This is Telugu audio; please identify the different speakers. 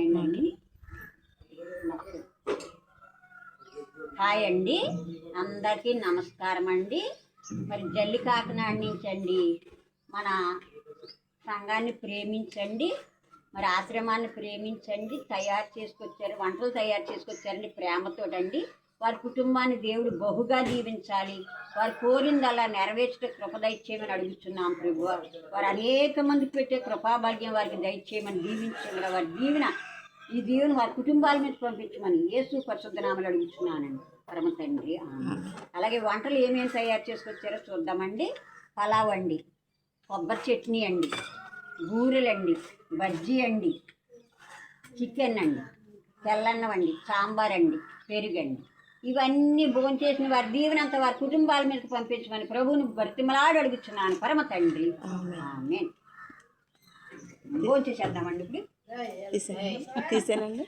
Speaker 1: తినండి. హాయ్ అండి, అందరికీ నమస్కారం అండి. మరి జల్లి కాకినాడ నుంచి అండి మన సంఘాన్ని ప్రేమించండి, మరి ఆశ్రమాన్ని ప్రేమించండి. వంటలు తయారు చేసుకొచ్చారండి ప్రేమతోటండి. వారి కుటుంబాన్ని దేవుడు బహుగా దీవించాలి. వారు కోరిందల్లా నెరవేర్చే కృప దయచేయమని అడుగుతున్నాం ప్రభు. వారు అనేక మందికి పెట్టే కృపాభాగ్యం వారికి దయచేయమని దీవించగల వారి ఈ దీవెన వారి కుటుంబాల మీద పంపించమని యేసు పరిశుద్ధ నామములో అడుగుతున్నానండి పరమ తండ్రి. అలాగే వంటలు ఏమేమి తయారు చేసుకొచ్చారో చూద్దామండి. పలావ్ అండి, కొబ్బరి చట్నీ అండి, బూరెలండి, బజ్జీ అండి, చికెన్ అండి, తెల్లన్నం అండి, సాంబార్ అండి, పెరుగండి. ఇవన్నీ భోంచేసిన వారి దీవెనంతా వారి కుటుంబాల మీదకి పంపించమని ప్రభువుని బ్రతిమలాడి అడుగుతున్నాను పరమ తండ్రి. ఆమేన్. భోంచేసేద్దామండి ఇప్పుడు.
Speaker 2: తీసేనండి.